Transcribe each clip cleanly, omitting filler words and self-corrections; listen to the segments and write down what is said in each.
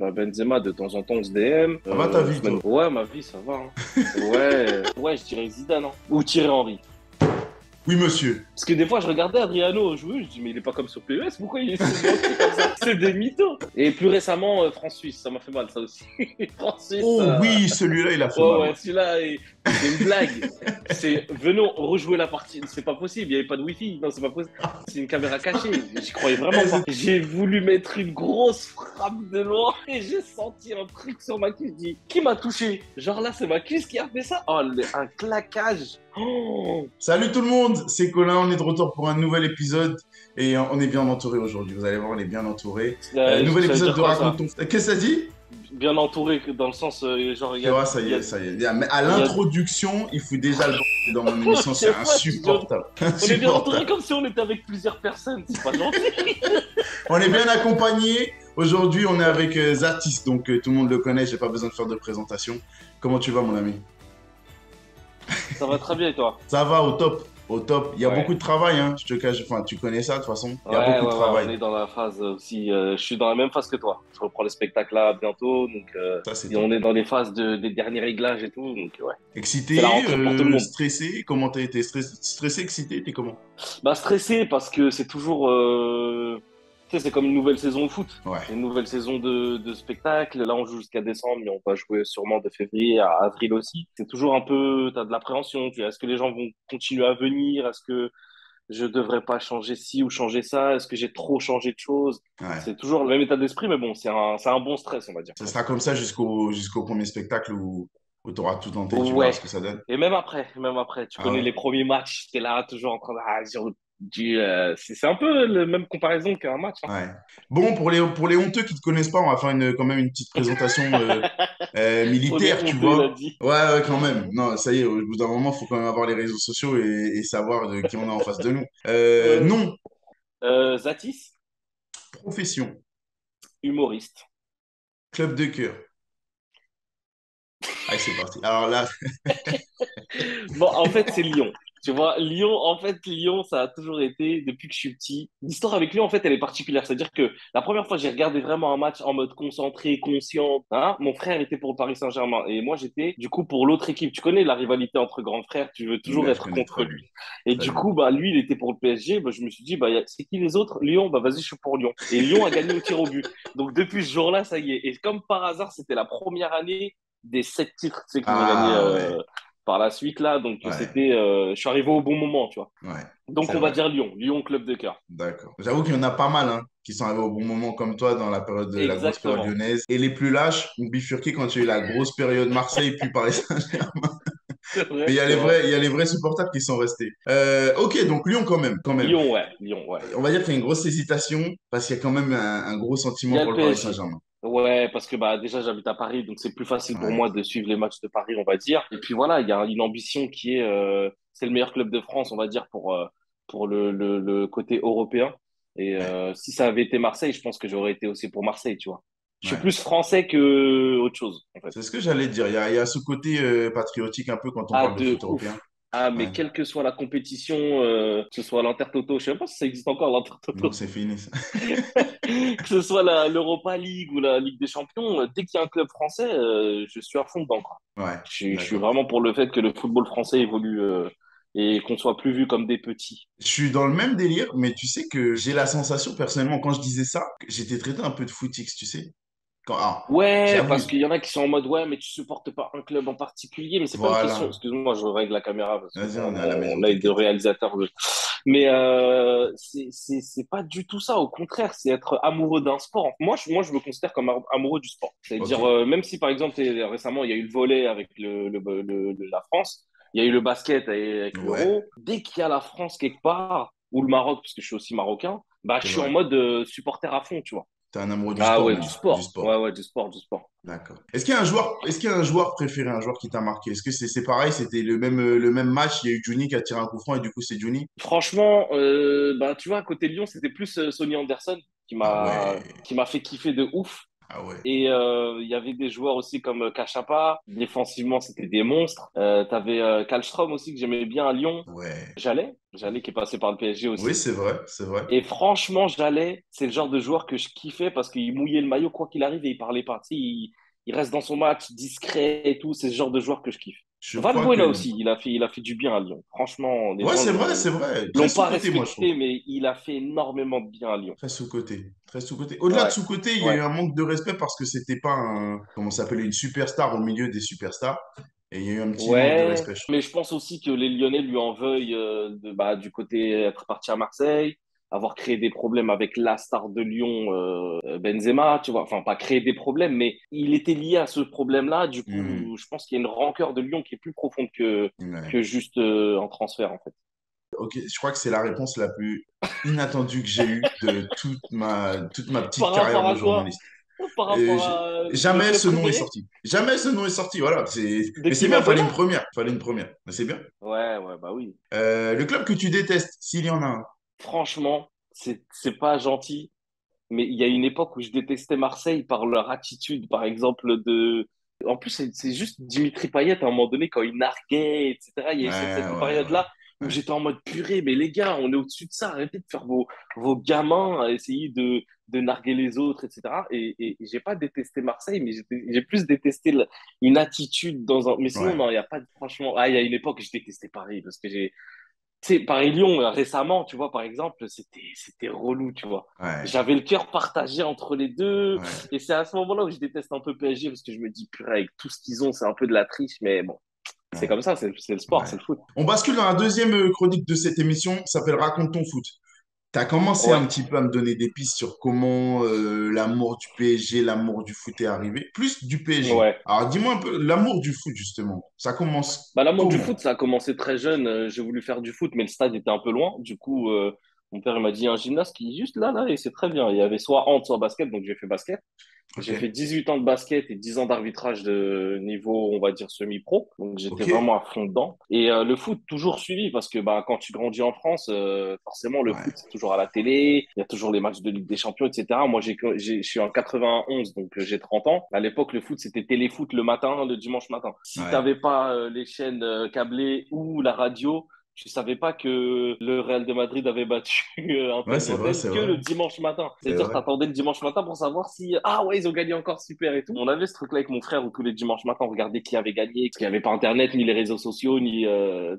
Bah, Benzema, de temps en temps, on se DM. Ça va ta vie, toi? Ouais, ma vie, ça va, hein. Ouais, ouais, je dirais Zidane, hein. Ou Thierry Henry. Oui, monsieur. Parce que des fois, je regardais Adriano jouer, je dis, mais il est pas comme sur PES, pourquoi il est si gentil comme ça? C'est des mythos. Et plus récemment, France-Suisse, ça m'a fait mal, ça aussi. France-Suisse, Oh oui, celui-là, il a fait ouais, mal. ouais, Ouais. celui-là, c'est une blague. C'est, venons rejouer la partie. C'est pas possible, il n'y avait pas de Wi-Fi. Non, c'est pas possible. C'est une caméra cachée. J'y croyais vraiment Eh, pas. J'ai voulu mettre une grosse frappe de loin et j'ai senti un truc sur ma cuisse. Je dis, qui m'a touché? Genre là, c'est ma cuisse qui a fait ça. Oh, un claquage. Oh. Salut tout le monde, c'est Colin, on est de retour pour un nouvel épisode et on est bien entouré aujourd'hui. Vous allez voir, on est bien entouré. Nouvel Ça veut épisode dire de quoi ça? Raconte ton... Qu'est-ce que ça dit? Bien entouré, dans le sens, genre, Tu vois, ça y est, ça y est. Mais à il y a... l'introduction, il faut déjà le dans mon Je émission, c'est sais pas, insupportable. on est bien entouré Insupportable. comme si on était avec plusieurs personnes. C'est pas gentil. On est bien accompagné. Aujourd'hui, on est avec Zatis, donc tout le monde le connaît, j'ai pas besoin de faire de présentation. Comment tu vas, mon ami? Ça va très bien et toi? Ça va, au top. Au top. Il y a beaucoup Ouais. de travail, hein. Je te cache, enfin, tu connais ça de toute façon. Il y a Ouais, beaucoup de ouais, ouais, on travail. est dans la phase aussi. Je suis dans la même phase que toi. Je reprends le spectacle là bientôt, donc Ça, c'est et on top. est dans les phases des derniers réglages et tout, donc ouais. C'est la Excité, rentrée pour tout le monde. stressé, comment t'as été stressé, excité, t'es comment? Bah stressé parce que c'est toujours, tu sais, c'est comme une nouvelle saison de foot, Ouais, une nouvelle saison de spectacle. Là, on joue jusqu'à décembre, mais on va jouer sûrement de février à avril aussi. C'est toujours un peu, t'as de l'appréhension. Tu vois, est-ce que les gens vont continuer à venir? Est-ce que je devrais pas changer ci ou changer ça? Est-ce que j'ai trop changé de choses? ouais. C'est toujours le même état d'esprit, mais bon, c'est un bon stress, on va dire. Ça sera comme ça jusqu'au premier spectacle où tu auras tout tenté, tu verras Ouais. ce que ça donne. Et même après, tu Ah connais ouais. les premiers matchs, t'es là toujours en train de, c'est un peu la même comparaison qu'un match, hein. Ouais. Bon, pour les honteux qui ne te connaissent pas, on va faire quand même une petite présentation On est militaire, tu honteux, il a vois. dit. Ouais, ouais, quand même. Non, ça y est, au bout d'un moment, il faut quand même avoir les réseaux sociaux et savoir de qui on a en face de nous. Euh, Non, Zatis, profession, humoriste. club de cœur. Allez, c'est parti. Alors là, Bon, en fait, c'est Lyon. Tu vois, Lyon, en fait, Lyon, ça a toujours été, depuis que je suis petit. L'histoire avec Lyon, en fait, elle est particulière. C'est-à-dire que la première fois que j'ai regardé vraiment un match en mode concentré, conscient, hein, mon frère était pour le Paris Saint-Germain et moi, j'étais, du coup, pour l'autre équipe. Tu connais la rivalité entre grands frères, tu veux toujours je être connais contre très bien. lui. Et Très du bien. coup, bah, lui, il était pour le PSG. Bah, je me suis dit, bah, c'est qui les autres? Lyon, bah, vas-y, je suis pour Lyon. Et Lyon a gagné au tir au but. Donc, depuis ce jour-là, ça y est. Et comme par hasard, c'était la première année des 7 titres, tu sais, qu'ils ont gagné, Ah ouais, par la suite là, donc ouais, c'était, je suis arrivé au bon moment, tu vois. ouais. Donc C'est on va vrai. dire Lyon, Lyon club de cœur. D'accord. J'avoue qu'il y en a pas mal hein, qui sont arrivés au bon moment comme toi dans la grosse période Exactement. lyonnaise. Et les plus lâches ont bifurqué quand il y a eu la grosse période Marseille puis Paris Saint-Germain. C'est Mais vrai, c'est vrai. il y a les vrais supporters qui sont restés. Ok, donc Lyon quand même, quand même. Lyon, ouais, Lyon, ouais. On va dire qu'il y a une grosse hésitation parce qu'il y a quand même un gros Il y sentiment a pour le le Paris PSG. Saint-Germain. Ouais, parce que bah déjà j'habite à Paris, donc c'est plus facile pour Ouais, moi de suivre les matchs de Paris, on va dire. Et puis voilà, il y a une ambition qui est, c'est le meilleur club de France, on va dire pour le côté européen. Et ouais, si ça avait été Marseille, je pense que j'aurais été aussi pour Marseille, tu vois. Je suis ouais. plus français que autre chose, en fait. C'est ce que j'allais dire. Il y a ce côté patriotique un peu quand on Ah, parle de de foot européen. ouf. Ah, mais Ouais. quelle que soit la compétition, que ce soit l'Intertoto, je sais même pas si ça existe encore, Non, l'Intertoto, c'est fini, ça. que ce soit l'Europa League ou la Ligue des Champions, dès qu'il y a un club français, je suis à fond dedans, quoi. Ouais, Je suis d'accord. vraiment pour le fait que le football français évolue et qu'on soit plus vu comme des petits. Je suis dans le même délire, mais tu sais que j'ai la sensation, personnellement, quand je disais ça, que j'étais traité un peu de footix, tu sais. Ouais, parce J'abuse. qu'il y en a qui sont en mode, ouais, mais tu supportes pas un club en particulier, mais c'est pas une question. Voilà. Excuse-moi, je règle la caméra parce que Vas-y, bon, on est à la maison, on a deux t'inquiète. réalisateurs. Mais c'est pas du tout ça. Au contraire, c'est être amoureux d'un sport. Moi, je me considère comme amoureux du sport. Ok. C'est-à-dire, même si par exemple, récemment, il y a eu le volley avec la France, il y a eu le basket avec Ouais, l'Euro. Dès qu'il y a la France quelque part, ou le Maroc, parce que je suis aussi marocain, bah, je c'est suis en vrai. mode supporter à fond, tu vois. T'es un amoureux du Ah sport ouais, même. du Du sport. Ouais, sport. ouais, du sport, du sport. D'accord. Est-ce qu'il y a un joueur préféré, un joueur qui t'a marqué? Est-ce que c'est pareil, c'était le même match, il y a eu Juni qui a tiré un coup franc et du coup c'est Juni? Franchement, bah, tu vois, à côté de Lyon, c'était plus Sonny Anderson Ah ouais. qui m'a fait kiffer de ouf. Ah ouais. Et il y avait des joueurs aussi comme Kachapa. Défensivement, c'était des monstres. T'avais Kallström aussi que j'aimais bien à Lyon. Ouais. Jallet qui est passé par le PSG Oui, aussi. c'est vrai, c'est vrai. Et franchement, Jallet, c'est le genre de joueur que je kiffais parce qu'il mouillait le maillot quoi qu'il arrive et il parlait pas. Tu sais, il reste dans son match discret et tout. C'est ce genre de joueur que je kiffe. Je crois Valbuena que... aussi, il a fait du bien à Lyon. Franchement, les Ouais, gens c'est vrai. Très l'ont pas sous-coté, moi, je trouve. respecté, mais il a fait énormément de bien à Lyon. Très sous-coté. Très sous-coté. Au-delà de Ouais, sous-coté, il y a eu ouais. un manque de respect parce que c'était pas un... Comment ça s'appelle? Une superstar au milieu des superstars. Et il y a eu un petit manque de Ouais, respect. mais je pense aussi que les Lyonnais lui en veuillent du côté être parti à Marseille, avoir créé des problèmes avec la star de Lyon, Benzema, tu vois. Enfin, pas créer des problèmes, mais il était lié à ce problème-là. Du Mhm. coup, je pense qu'il y a une rancœur de Lyon qui est plus profonde que, Ouais. que juste un transfert, en fait. Ok, je crois que c'est la réponse la plus inattendue que j'ai eue de toute ma petite Par carrière rapport de à quoi? journaliste. Par Euh, rapport j- à le jamais club ce nom est préféré sorti. Jamais ce nom est sorti. Voilà. de Mais c'est bien, fallait Kivadona? une première. Fallait une première. Mais c'est bien. Ouais, ouais, bah oui. Le club que tu détestes, s'il y en a un. Franchement, c'est pas gentil. Mais il y a une époque où je détestais Marseille par leur attitude, par exemple, de. En plus, c'est juste Dimitri Payet, à un moment donné, quand il narguait, etc. Il y Ouais, a eu cette ouais, période-là ouais. où Ouais, j'étais en mode purée, mais les gars, on est au-dessus de ça. Arrêtez de faire vos gamins à essayer de narguer les autres, etc. Et j'ai pas détesté Marseille, mais j'ai plus détesté une attitude dans un. Mais sinon, ouais. non, il y a pas de. Franchement, il y a une époque où je détestais Paris parce que tu sais, Paris-Lyon, récemment, tu vois, par exemple, c'était relou, tu vois. Ouais, J'avais le cœur partagé entre les deux. ouais, Et c'est à ce moment-là où je déteste un peu PSG parce que je me dis, purée, avec tout ce qu'ils ont, c'est un peu de la triche. Mais bon, c'est ouais, comme ça, c'est le sport, ouais. c'est le foot. On bascule dans la deuxième chronique de cette émission, ça s'appelle Raconte ton foot. Tu as commencé Ouais, un petit peu à me donner des pistes sur comment l'amour du PSG, l'amour du foot est arrivé. Plus du PSG. ouais. Alors dis-moi un peu, l'amour du foot, justement, ça commence Bah, l'amour du comment? foot, ça a commencé très jeune. J'ai voulu faire du foot, mais le stade était un peu loin. Du coup, mon père il m'a dit, il y a un gymnase qui est juste là, là, et c'est très bien. Il y avait soit hand, soit basket, donc j'ai fait basket. Ok, J'ai fait 18 ans de basket et 10 ans d'arbitrage de niveau, on va dire, semi-pro. Donc, j'étais ok, vraiment à fond dedans. Et le foot, toujours suivi, parce que bah, quand tu grandis en France, forcément, le foot, ouais, c'est toujours à la télé. Il y a toujours les matchs de Ligue des Champions, etc. Moi, je suis en 91, donc j'ai 30 ans. À l'époque, le foot, c'était téléfoot le matin, le dimanche matin. Si ouais. t'avais pas les chaînes câblées ou la radio, tu savais pas que le Real de Madrid avait battu Ouais, Inter c'est vrai, Grantel c'est que vrai. le dimanche matin. C'est C'est-à-dire, vrai. t'attendais le dimanche matin pour savoir si, ah ouais, ils ont gagné encore super et tout. On avait ce truc-là avec mon frère où tous les dimanches matins, on regardait qui avait gagné, parce qu'il n'y avait pas Internet, ni les réseaux sociaux, ni,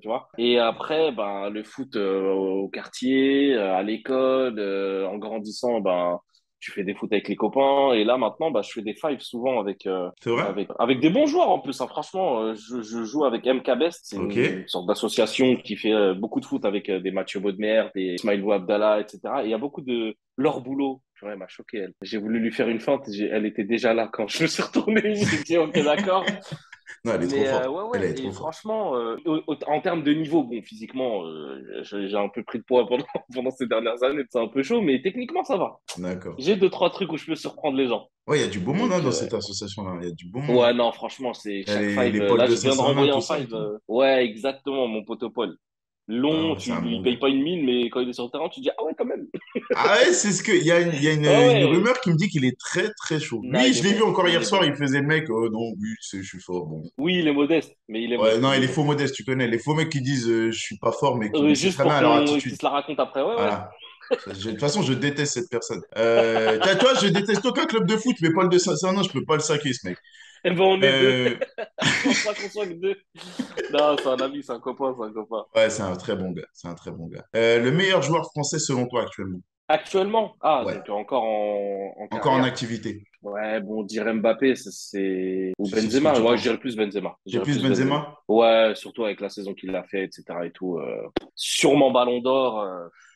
tu vois. Et après, ben, le foot au quartier, à l'école, en grandissant, ben, tu fais des foot avec les copains. Et là, maintenant, bah, je fais des fives souvent avec, C'est vrai? avec des bons joueurs en plus, hein. Franchement, je joue avec MK Best. C'est Ok. une sorte d'association qui fait beaucoup de foot avec des Mathieu Bodmer, des Ismail Abdallah, etc. Et il y a beaucoup de leur boulot. Purée, elle m'a choqué, elle. J'ai voulu lui faire une feinte. Elle était déjà là quand je me suis retourné. J'ai dit, OK, d'accord. Non, elle est trop Mais forte. ouais, Elle ouais. est Et trop forte. franchement, en termes de niveau, bon, physiquement, j'ai un peu pris de poids pendant, pendant ces dernières années. C'est un peu chaud, mais techniquement, ça va. D'accord. J'ai deux, trois trucs où je peux surprendre les gens. Ouais, il y a du beau monde hein, Donc, dans cette association-là. Il y a du beau monde. Hein. ouais, non, franchement, c'est Il y a chaque les five. Paul Là, de je viens de Saint-Cernin, renvoyer tout un ça et five. tout. Ouais, exactement, mon poteau Paul. Ah Long, ouais, c'est tu un lui bon payes gars. pas une mine, mais quand il est sur le terrain, tu dis, ah ouais, quand même. Ah ouais, c'est ce que. Il y a Ah une ouais. rumeur qui me dit qu'il est très, très chaud. Non, Lui, il je est l'ai vu bon. encore Il hier est soir, bon. il faisait le mec. Non, oui, je suis fort. Bon. Oui, il est modeste, mais il est Ouais, bon. non, Il il est est bon. faux modeste, tu connais. Les faux mecs qui disent je suis pas fort, mais on sait Juste très pour bien leur qu'on attitude. qu'il se la raconte après. Ouais, ouais. Voilà. De toute façon, je déteste cette personne. Toi, je déteste aucun club de foot, mais Paul de Saint-Cernin, je peux pas le saquer, ce mec. Eh ben, on est deux. Euh, Je pense pas qu'on soit que deux. Non, c'est un ami, c'est un copain, c'est un copain. Ouais, c'est un très bon gars. C'est un très bon gars. Le meilleur joueur français selon toi actuellement? Actuellement, ah, Ouais. donc encore en Encore en carrière. activité. Ouais, bon, on dirait Mbappé, ou C'est ce que Benzema. tu Ouais, je penses. dirais plus Benzema. Je C'est dirais plus plus Benzema. Benzema? Ouais, surtout avec la saison qu'il a fait, etc. et tout. Sûrement Ballon d'Or.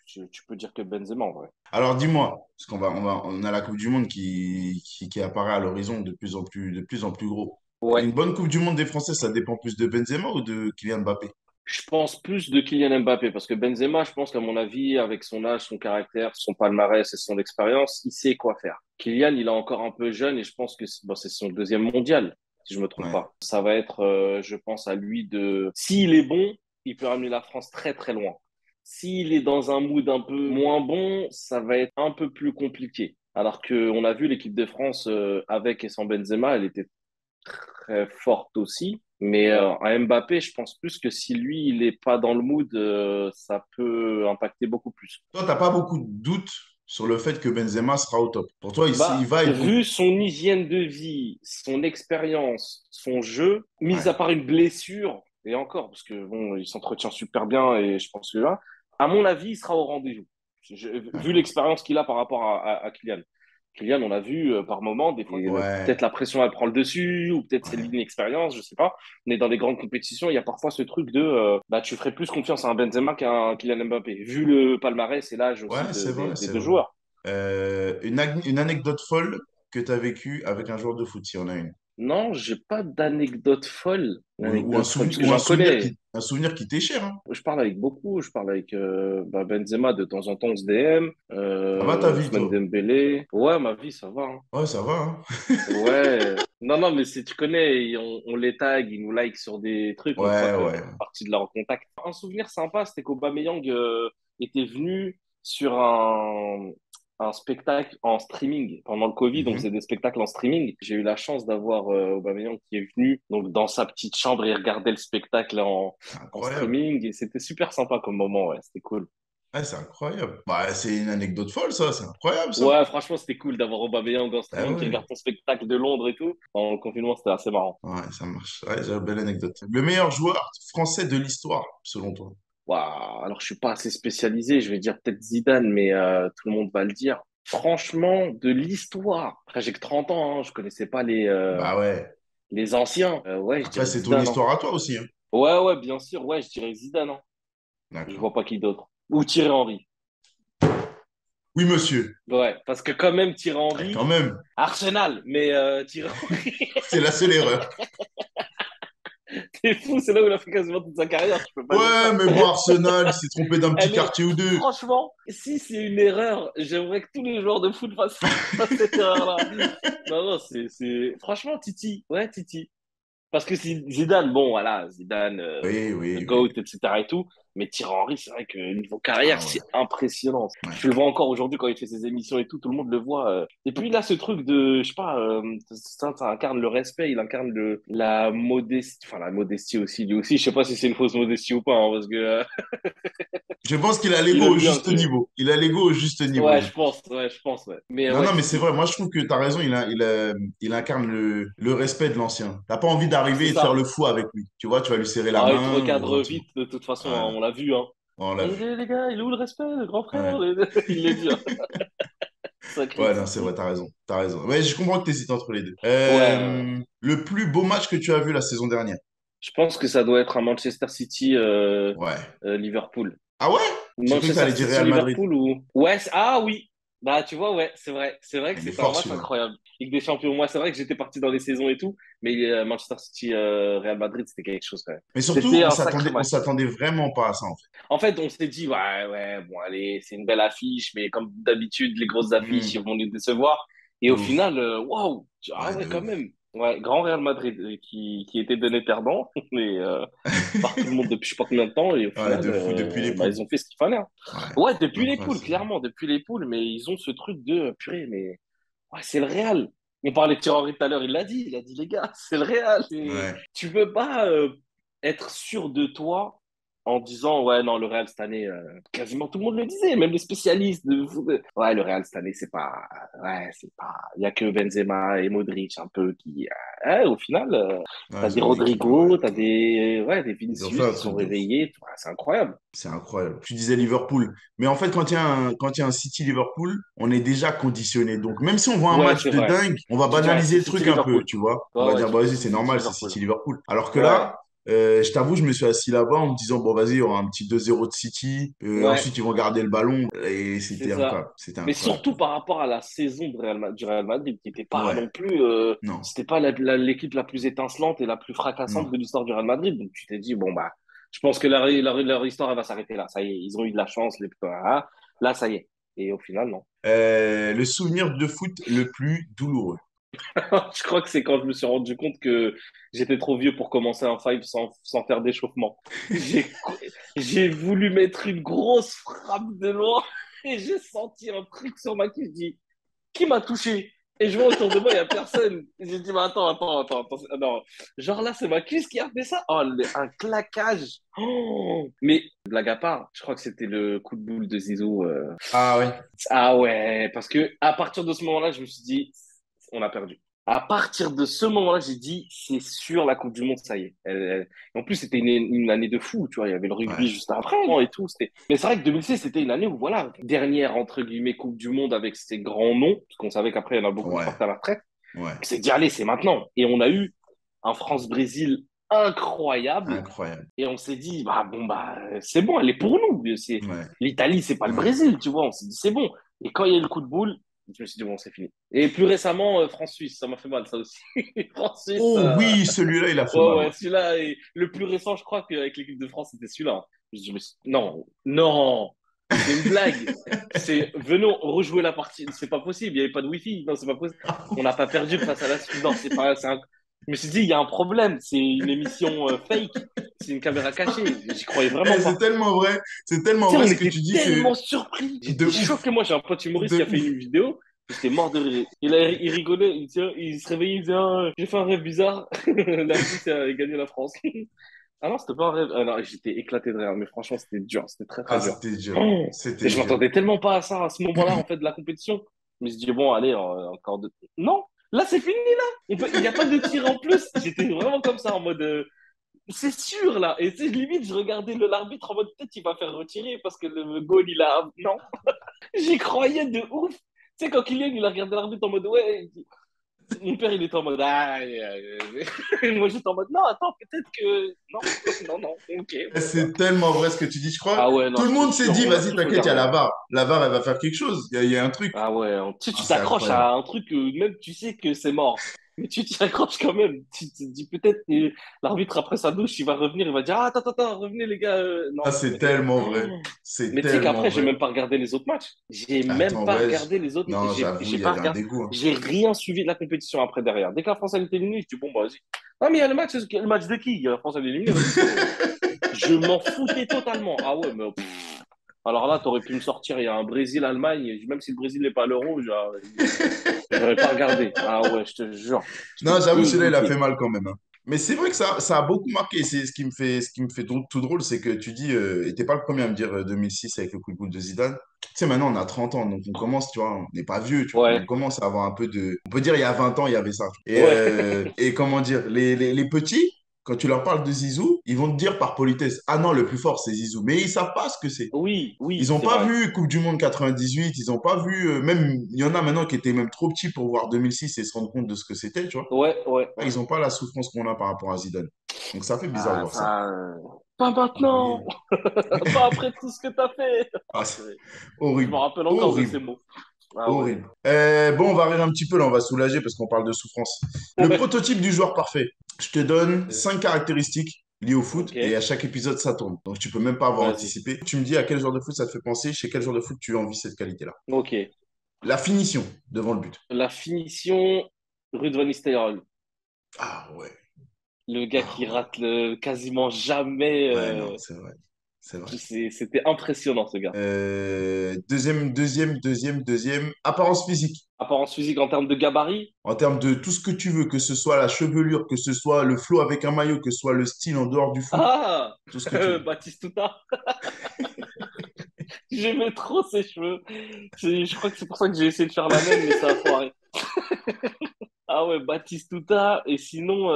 Tu peux dire que Benzema, en vrai. Alors dis-moi, parce on a la Coupe du Monde qui apparaît à l'horizon de plus en plus gros. Ouais. Une bonne Coupe du Monde des Français, ça dépend plus de Benzema ou de Kylian Mbappé? Je pense plus de Kylian Mbappé parce que Benzema, je pense qu'à mon avis, avec son âge, son caractère, son palmarès et son expérience, il sait quoi faire. Kylian, il est encore un peu jeune et je pense que bon, c'est son deuxième mondial, si je me trompe Ouais, pas. Ça va être, je pense, à lui de. S'il est bon, il peut ramener la France très très loin. S'il est dans un mood un peu moins bon, ça va être un peu plus compliqué. Alors qu'on a vu l'équipe de France avec et sans Benzema, elle était très forte aussi. Mais à Mbappé, je pense plus que si lui, il est pas dans le mood, ça peut impacter beaucoup plus. Toi, t'as pas beaucoup de doutes sur le fait que Benzema sera au top. Pour toi, il Bah, va être au... vu son hygiène de vie, son expérience, son jeu, mis à Ouais. part une blessure, et encore, parce que bon, il s'entretient super bien et je pense que là, à mon avis, il sera au rendez-vous. Vu D'accord. l'expérience qu'il a par rapport à Kylian. Kylian, on l'a vu par moment, des fois, peut-être Ouais. la pression, elle prend le dessus, ou peut-être c'est Ouais. l'inexpérience, je sais pas. Mais dans les grandes compétitions, il y a parfois ce truc de, bah, tu ferais plus confiance à un Benzema qu'à un Kylian Mbappé, vu le palmarès et l'âge aussi Ouais, c'est vrai, des c'est deux vrai. joueurs. Une anecdote folle que tu as vécue avec un joueur de foot, s'il y en a une. Non, j'ai pas d'anecdote folle. Ou un Anecdote folle, souvenir, parce que j'en connais. un souvenir qui t'est cher, hein. Je parle avec beaucoup. Je parle avec bah, Benzema de temps en temps, on se DM. Ça va ta vie, Ousmane toi? Dembélé. Ouais, ma vie, ça va, hein. Ouais, ça va, hein. Ouais. Non, non, mais si tu connais, on les tag, ils nous like sur des trucs, on voit Ouais, que ouais. partie de leur contact. Un souvenir sympa, c'était qu'Aubameyang était venu sur un spectacle en streaming pendant le Covid. On faisait Mhm. des spectacles en streaming. J'ai eu la chance d'avoir Aubameyang qui est venu donc dans sa petite chambre et regarder le spectacle C'est en incroyable. streaming. Et c'était super sympa comme moment, ouais, c'était cool. Ouais, c'est incroyable. Bah, c'est une anecdote folle, ça. C'est incroyable, ça. Ouais, franchement, c'était cool d'avoir Aubameyang en Ah streaming qui ouais. regarde ton spectacle de Londres et tout. Pendant le confinement, c'était assez marrant. Ouais, ça marche. Ouais, j'ai une belle anecdote. Le meilleur joueur français de l'histoire, selon toi? Waouh, alors je suis pas assez spécialisé, je vais dire peut-être Zidane, mais tout le monde va le dire. Franchement, de l'histoire. Après, j'ai que 30 ans, hein, je connaissais pas Bah ouais. les anciens. Ouais, je Après, dirais c'est ton Zidane, hein. histoire à toi aussi, hein. Ouais, ouais, bien sûr, ouais, je dirais Zidane, hein. Je D'accord. vois pas qui d'autre. Ou Thierry Henry. Oui, monsieur. Ouais, parce que quand même, Thierry Ouais, quand Henry, même. Arsenal, mais Thierry Henry, C'est la seule erreur. t'es fou, c'est là où il a fait quasiment toute sa carrière, tu peux pas dire Ouais, ça. mais bon, Arsenal, il s'est trompé d'un petit Elle est, quartier ou deux. franchement, si c'est une erreur, j'aimerais que tous les joueurs de foot fassent cette erreur-là. Non, non, franchement, Titi. Ouais, Titi. Parce que Zidane, bon, voilà, Zidane, Oui, le oui, oui. GOAT, etc. et tout. Mais Thierry Henry, c'est vrai que niveau carrière, Ah ouais. c'est impressionnant. Tu Ouais. le vois encore aujourd'hui quand il fait ses émissions et tout le monde le voit. Et puis, il a ce truc de, je sais pas, ça incarne le respect, il incarne la modestie, enfin, la modestie aussi, lui aussi. Je sais pas si c'est une fausse modestie ou pas, hein, parce que, Je pense qu'il a il l'ego aime au bien juste que, niveau. Il a l'ego au juste niveau, ouais, je pense. je pense, ouais. Mais Non, ouais, non, mais c'est Titi, vrai. Moi, je trouve que tu as raison. Il incarne le respect de l'ancien. T'as pas envie c'est d'arriver et de faire ça. le fou avec lui. Tu vois, tu vas lui serrer la Ah, il te main recadre gentiment. vite, de toute façon, hein, Voilà. on l'a vu, hein. On l'a Et vu. les gars, il est où le respect, le grand frère? Ouais. Il le dit, hein. Sacré Ouais, non, c'est vrai, Titi. t'as raison. T'as raison. Ouais, je comprends que tu hésites entre les deux. Ouais, Le plus beau match que tu as vu la saison dernière? je pense que ça doit être un Manchester City Ouais. Liverpool. Ah ouais? J'ai cru que Manchester t'allais dire City Real Madrid. Liverpool ou ouais, ah oui. Bah tu vois ouais, c'est vrai. C'est vrai que Il est c'était un fort match celui-là. incroyable. Ligue des Champions. Moi, c'est vrai que j'étais parti dans les saisons et tout, mais Manchester City Real Madrid, c'était quelque chose quand même. Mais surtout, C'était un sacré on match. s'attendait vraiment pas à ça, en En fait, on s'est dit ouais ouais, bon allez, c'est une belle affiche, mais comme d'habitude, les grosses fait. affiches ils vont nous décevoir. Et De au ouf. final, waouh, ah Ouais, ouais de quand ouf. même. Ouais, grand Real Madrid qui était donné perdant, mais par tout le monde depuis je sais pas combien de temps et au Ouais, final depuis les bah, poules. ils ont fait ce qu'il fallait, hein. Ouais. Ouais, depuis les Incroyable, poules, c'est vrai. clairement, depuis les poules, mais ils ont ce truc de purée, mais ouais, c'est le Real. On parlait de Thierry Henry tout à l'heure, il a dit les gars, c'est le Real. Ouais. Tu peux pas être sûr de toi en disant ouais non le Real cette année quasiment tout le monde le disait, même les spécialistes de foot. Ouais le Real cette année c'est pas il y a que Benzema et Modric un peu qui au final Ouais, t'as ils des ont une équipe, ouais. Rodrigo, t'as des Ils ont fait Vinicius un qui sont truc de ouf. réveillés. Ouais, c'est incroyable. C'est incroyable. Tu disais Liverpool. Mais en fait, quand il y a un City-Liverpool, on est déjà conditionné. Donc, même si on voit un Ouais, match c'est de vrai. dingue, on va Tu dis, ouais, banaliser c'est le City truc un peu, Liverpool. tu vois. On Ouais, va ouais, dire, tu bah, dis, vas-y, c'est c'est City normal, c'est Liverpool. City-Liverpool. Alors que Ouais, là, je t'avoue, je me suis assis là-bas en me disant, bon, vas-y, il y aura un petit 2-0 de City. ouais, Ensuite, ils vont garder le ballon. Et c'est c'était ça. incroyable. C'était Mais incroyable. surtout par rapport à la saison du Real Madrid, qui n'était pas Ouais. non plus, Non. c'était pas l'équipe la plus étincelante et la plus fracassante Non. de l'histoire du Real Madrid. Donc tu t'es dit, bon, bah, je pense que leur histoire, elle va s'arrêter là. Ça y est, ils ont eu de la chance. Voilà. Là, ça y est. Et au final, non. Le souvenir de foot le plus douloureux. Je crois que c'est quand je me suis rendu compte que j'étais trop vieux pour commencer un five sans faire d'échauffement. J'ai, j'ai voulu mettre une grosse frappe de loin et j'ai senti un truc sur ma cuisse. Je dis, qui m'a touché? Et je vois autour de moi, il n'y a personne. J'ai dit, mais attends. Non. Genre là, c'est ma cuisse qui a fait ça. Oh, un claquage. Oh. Mais, blague à part, je crois que c'était le coup de boule de Zizou. Ah ouais. Ah ouais, parce que à partir de ce moment-là, je me suis dit, on a perdu. À partir de ce moment-là, j'ai dit, c'est sûr, la Coupe du Monde, ça y est. En plus, c'était une année de fou, tu vois. Il y avait le rugby Ouais. juste après, non, et tout. Mais c'est vrai que 2006, c'était une année où, voilà, dernière, entre guillemets, Coupe du Monde avec ces grands noms, parce qu'on savait qu'après, il y en a beaucoup qui Ouais. partent à la retraite. Ouais. On s'est dit, allez, c'est maintenant. Et on a eu un France-Brésil incroyable. Incroyable. Et on s'est dit, bah, bon, bah, c'est bon, elle est pour nous. Ouais. L'Italie, c'est pas le Ouais. Brésil, tu vois. On s'est dit, c'est bon. Et quand il y a eu le coup de boule, je me suis dit, bon, c'est fini. Et plus récemment, France-Suisse, ça m'a fait mal, ça aussi. France-Suisse, Oh oui, celui-là, il a fait ouais, mal. ouais, Ouais. celui-là, le plus récent, je crois qu'avec l'équipe de France, c'était celui-là. Je me suis dit, non, non, c'est une blague. Venons rejouer la partie. C'est pas possible, il n'y avait pas de Wi-Fi. Non, c'est pas possible. On n'a pas perdu face à la Suisse. Non, c'est pas, Je me suis dit, il y a un problème. C'est une émission fake. C'est une caméra cachée. J'y croyais vraiment Eh, c'est pas. tellement vrai. C'est tellement Tu sais, vrai on ce que était tu dis que tellement surpris. de J'étais ouf. choqué. Moi, j'ai un pote humoriste De qui a fait ouf. une vidéo. J'étais mort de rire. Il rigolait. Il se réveillait. Il disait, ah, j'ai fait un rêve bizarre. La Suisse a gagné la France. Ah non, c'était pas un rêve. Ah non, j'étais éclaté de rire. Mais franchement, c'était dur. C'était très, très Ah, dur. c'était dur. Oh, et C'était je dur. m'attendais tellement pas à ça à ce moment-là, en fait, de la compétition. Je me suis dit, bon, allez, encore deux. Non, là, c'est fini, là. Il n'y a pas de tir en plus. J'étais vraiment comme ça, en mode, c'est sûr, là. Et c'est limite, je regardais l'arbitre en mode, peut-être il va faire retirer parce que le goal, il a. Non, j'y croyais de ouf. Tu sais, quand Kylian, il a regardé l'arbitre en mode, ouais, mon père, il était en mode, ah, moi, j'étais en mode, non, attends, peut-être que. Non, non, non, ok, Eh, bon, bah. c'est tellement vrai ce que tu dis. Je crois, Ah ouais, tout non, le je te monde s'est jure, dit, on a vas-y, tous t'inquiète, il y a regardé. la VAR. La VAR, elle va faire quelque chose. Il y a un truc. Ah ouais, Ah, tu c'est t'accroches incroyable. à un truc, même tu sais que c'est mort, mais tu t'y accroches quand même. Tu te dis peut-être que l'arbitre, après sa douche, il va revenir, il va dire, ah, attends, revenez les gars. Ah, Non, c'est ok. tellement vrai. Oh. C'est Mais tu sais tellement qu'après, j'ai vrai. même pas regardé les autres matchs. J'ai même Attends, pas ouais. regardé les autres. Non, j'avoue, J'ai il y pas avait un regardé. dégoût. Hein. J'ai rien suivi de la compétition après derrière. Dès que la France elle était éliminée, je dis bon bah vas-y. Ah mais il y a le match de qui? Il y a la France elle est éliminée, vas-y c'est bon. Je m'en foutais totalement. Ah ouais, mais alors là, t'aurais pu me sortir, il y a un Brésil-Allemagne, même si le Brésil n'est pas à l'euro, j'aurais pas regardé. Ah ouais, je te jure. Non, J'étais j'avoue, celui-là, il a fait dégoûté. mal quand même. Hein. Mais c'est vrai que ça a beaucoup marqué. C'est ce qui me fait tout drôle, c'est que tu dis, et t'es pas le premier à me dire 2006 avec le coup de boule de Zidane. Tu sais, maintenant, on a 30 ans, donc on commence, tu vois, on n'est pas vieux, tu vois, mais on Ouais, commence à avoir un peu de. On peut dire, il y a 20 ans, il y avait ça. ouais. Et comment dire, les petits, quand tu leur parles de Zizou, ils vont te dire par politesse, ah non, le plus fort, c'est Zizou. Mais ils savent pas ce que c'est. Oui, Ils oui, n'ont c'est pas vrai. vu Coupe du Monde 98, ils n'ont pas vu, même, il y en a maintenant qui étaient même trop petits pour voir 2006 et se rendre compte de ce que c'était, tu vois. Ouais. Ils n'ont pas la souffrance qu'on a par rapport à Zidane. Donc ça fait bizarre de Ah, voir ça. ça. Pas maintenant! Mais Pas après tout ce que t'as fait! ah, Ah, c'est purée. Je me horrible, rappelle encore de ces horrible, mots. Ah ouais. horrible. Bon, on va rire un petit peu là, on va soulager parce qu'on parle de souffrance. Le Ouais. prototype du joueur parfait. Je te donne 5 caractéristiques liées au foot Ok, et à chaque épisode ça tourne. Donc tu peux même pas avoir vas-y. anticipé. Tu me dis à quel genre de foot ça te fait penser, chez quel genre de foot tu envies cette qualité-là. Ok. La finition devant le but. La finition, Ruud van Nistelrooy. Ah ouais, Le gars ah qui ouais. rate quasiment jamais. Ouais, non, c'est vrai. C'est vrai. C'était impressionnant, ce gars. Deuxième. Apparence physique. Apparence physique en termes de gabarit. En termes de tout ce que tu veux, que ce soit la chevelure, que ce soit le flow avec un maillot, que ce soit le style en dehors du foot, Ah! tout ce que tu veux. Batistuta. J'aimais trop ses cheveux. Je crois que c'est pour ça que j'ai essayé de faire la même, mais ça a foiré. Ah ouais, Batistuta. Et sinon,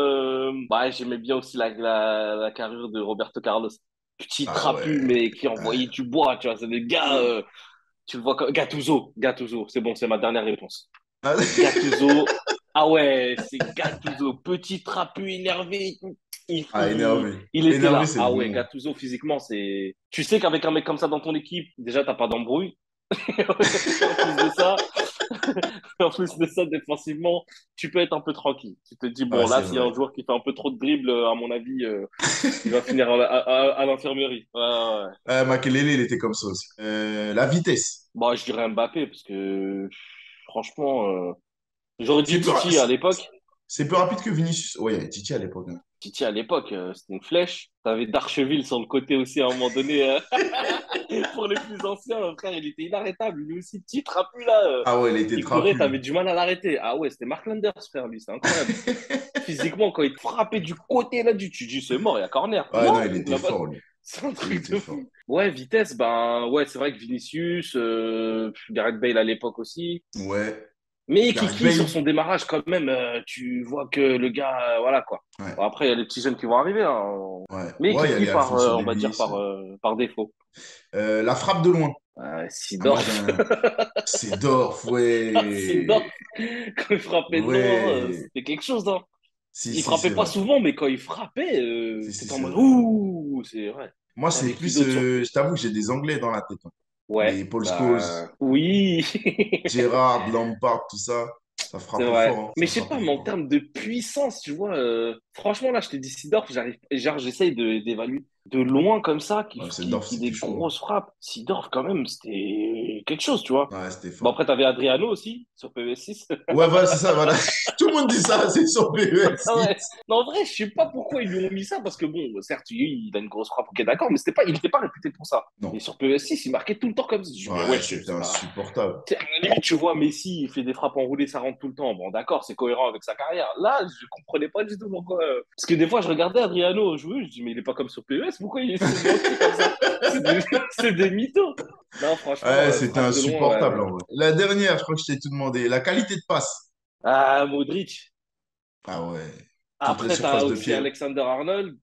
bah, j'aimais bien aussi la carrure de Roberto Carlos. Petit Ah trapu, ouais. mais qui envoyait du bois, tu vois. C'est des gars, tu le vois comme. Gattuso. C'est bon, c'est ma dernière réponse. Ah, Gattuso. Ah ouais, c'est Gattuso. Petit trapu énervé. ah, énervé. Il était Énervé, là. c'est le Ah bon ouais, mot. Gattuso, physiquement, c'est. Tu sais qu'avec un mec comme ça dans ton équipe, déjà, t'as pas d'embrouille. En plus de ça, en plus de ça, défensivement, tu peux être un peu tranquille. Tu te dis, Ouais, bon, là, c'est s'il y a vrai. un joueur qui fait un peu trop de dribble, à mon avis, il va finir à l'infirmerie. Ouais, ouais, ouais. Makelele, il était comme ça aussi. La vitesse. Bon, je dirais Mbappé, parce que franchement, j'aurais C'est dit plus, ra- Titi à l'époque. c'est plus rapide que Vinicius. Ouais, il y avait Titi à l'époque. Hein. Titi à l'époque, c'était une flèche. T'avais Darcheville sur le côté aussi à un moment donné. Pour les plus anciens, mon frère, il était inarrêtable. Lui aussi, petit trapu là, Ah ouais, il était il courait, trapu. t'avais du mal à l'arrêter. Ah ouais, c'était Mark Landers, frère, lui, c'est incroyable. Physiquement, quand il te frappait du côté là, tu dis c'est mort, il y a corner. Ouais, Non, non, il était là-bas, fort, lui. c'est un Il truc était de fort. fou. Ouais, vitesse, ben ouais, c'est vrai que Vinicius, Gareth Bale à l'époque aussi. Ouais. Mais Gareth Kiki, sur Bale. son démarrage, quand même, tu vois que le gars, voilà quoi. Ouais. Bon, après, il y a les petits jeunes qui vont arriver, hein. Ouais. Mais Ouais, il y a Kiki, les Alphonso on va dire, Davies. par défaut. La frappe de loin. Ah, moi, Sidorf. c'est Dorf, Sidorf, ouais. quand il frappait de loin, Ouais. c'était quelque chose, hein. Si, Il si, frappait c'est pas vrai. souvent, mais quand il frappait, Si, si, t'étais en c'est mode vrai. ouh, c'est vrai. Moi, c'est T'avais qui plus, d'autre sur. je t'avoue que j'ai des Anglais dans la tête, hein. Ouais, Les Paul Scholes, bah oui, Gerrard, Lampard, tout ça, ça c'est frappait vrai. fort, hein. Mais Ça je sais pas, frappait mais en fort. termes de puissance, tu vois, franchement, là, je t'ai dit Sidorf, j'arrive, genre, j'essaye d'évaluer de loin comme ça, Ouais, c'est Dorf, qui c'était des chaud, hein. grosses frappes. Sidorf, quand même, c'était quelque chose, tu vois. Ouais, c'était Bon, fort. après, t'avais Adriano aussi, sur PvS6. Ouais, voilà, c'est ça, voilà. Tout le monde dit ça, c'est sur Ah ouais. PES6. Non, en vrai, je sais pas pourquoi ils lui ont mis ça, parce que bon, certes, il a une grosse frappe, ok, d'accord, mais il était pas réputé pour ça. Non. Et sur PES6, il marquait tout le temps comme ça. Je dis, mais Ouais, wesh, c'était c'est pas. insupportable. Tu sais, à la limite, tu vois, Messi, il fait des frappes enroulées, ça rentre tout le temps. Bon, d'accord, c'est cohérent avec sa carrière. Là, je comprenais pas du tout pourquoi. Parce que des fois, je regardais Adriano jouer, je dis, mais il est pas comme sur PES, pourquoi il se menti comme ça? C'est des, c'est des mythos. Non, franchement, Ouais, c'était frappe de loin, ouais, insupportable, non. en vrai. La dernière, je crois que je t'ai tout demandé. La qualité de passe. Ah, Modric. Ah ouais. Toutes les Après, t'as surfaces de aussi pied, hein. Alexander Arnold.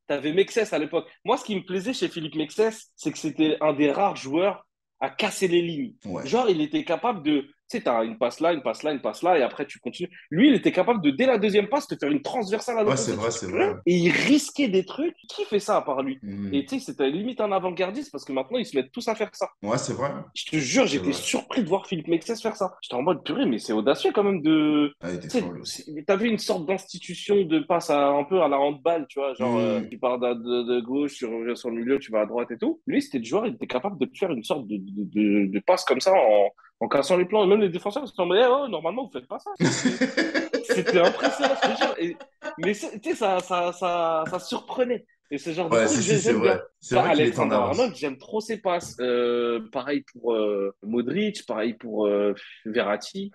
T'avais Mexès à l'époque. Moi, ce qui me plaisait chez Philippe Mexès, c'est que c'était un des rares joueurs à casser les lignes. Ouais. Genre, il était capable de, tu sais, t'as une passe là, une passe là, une passe là, et après tu continues. Lui, il était capable de, dès la deuxième passe, te faire une transversale à Ouais, l'opposé. Tu te dis, c'est vrai. purée. Et il risquait des trucs. Qui fait ça à part lui? Hmm. Et tu sais, c'était limite un avant-gardiste parce que maintenant, ils se mettent tous à faire ça. Ouais, c'est vrai. Je te jure, C'est j'étais vrai. surpris de voir Philippe Mexès faire ça. J'étais en mode purée, mais c'est audacieux quand même de. Ah, il était Tu fort, sais, lui aussi. t'avais une sorte d'institution de passe un peu à la handball, tu vois, genre Hmm. tu pars de gauche, tu reviens sur le milieu, tu vas à droite et tout. Lui, c'était le joueur, il était capable de te faire une sorte de passe comme ça en cassant les plans. Et même les défenseurs, ils se disaient, mais oh, normalement, vous faites pas ça. C'était impressionnant, je te jure. Mais tu sais, ça surprenait. Et ce genre de Ouais, truc, si, si, c'est j'aime bien. vrai. C'est Ça, vrai qu'il était en Alexander avance. Arnold, j'aime trop ses passes. Pareil pour Modric, pareil pour Verratti.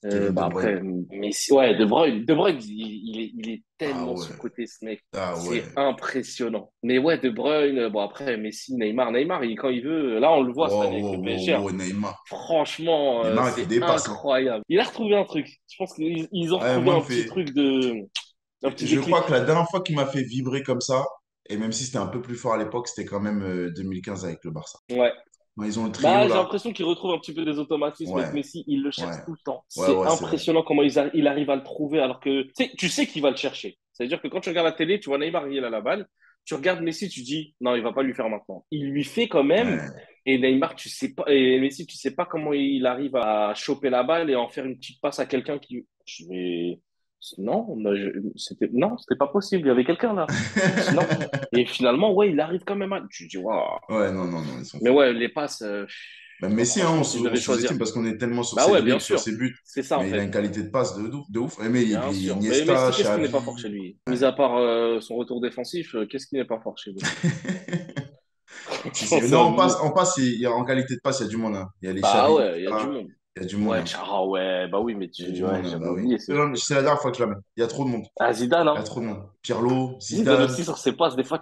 Kevin De Bah Bruyne. après, Messi, ouais, De Bruyne, il est Ah tellement ouais. sous-coté, ce mec. Ah ouais. C'est impressionnant. Mais ouais, De Bruyne, bon après, Messi, Neymar, quand il veut, là, on le voit cette Wow, année avec wow, le wow, PSG, hein. wow, Neymar. Franchement, Neymar, il fait c'est des passes, hein. incroyable. Il a retrouvé un truc. Je pense qu'ils ont Ouais, retrouvé moi, il un me petit fait. truc un petit Je crois déclic. que la dernière fois qu'il m'a fait vibrer comme ça, et même si c'était un peu plus fort à l'époque, c'était quand même 2015 avec le Barça. Ouais. Quand ils ont le trio Bah, j'ai là. l'impression qu'il retrouve un petit peu des automatismes avec Ouais, Messi. Il le ouais, cherche tout le temps. ouais, C'est ouais, c'est vrai. impressionnant comment il arrive à le trouver alors que tu sais qu'il va le chercher. C'est-à-dire que quand tu regardes la télé, tu vois Neymar, il a la balle. Tu regardes Messi, tu dis non, il va pas lui faire maintenant. Il lui fait quand même. Ouais. Et Neymar, tu sais pas, et Messi, tu sais pas comment il arrive à choper la balle et en faire une petite passe à quelqu'un qui. Non, non, c'était pas possible. Il y avait quelqu'un là. Non. Et finalement, ouais, il arrive quand même à. Tu dis waouh. Ouais, non, non, non, ils sont Mais forts. ouais, les passes, Même non, Messi, hein, franchement, si je on devais sous-estime choisir. parce qu'on est tellement sur Bah ses ouais, bien dribbles, sur sûr. ses buts. C'est ça, en Mais il a fait. une qualité de passe de ouf. Mais Bien sûr. Iniesta, Mais qu'est-ce qui n'est pas fort Xavi. chez lui? Mis Ouais. à part son retour défensif, qu'est-ce qui n'est pas fort chez lui? Si, si. Franchement, c'est Non, abusé. en qualité de passe, il y a du monde, hein. Il y a les Bah Xavi, ouais, il y a du monde. il y a du monde, Ouais, hein. Chara, ouais, bah oui, mais Il y a du ouais, monde, hein, j'avais bah oui. oublié ces joueurs. C'est la dernière fois que je la mets. Il y a trop de monde. Ah, Zidane, Il y hein? a trop de monde. Pirlo, Zidane Zidane. aussi sur ses passes, des fois,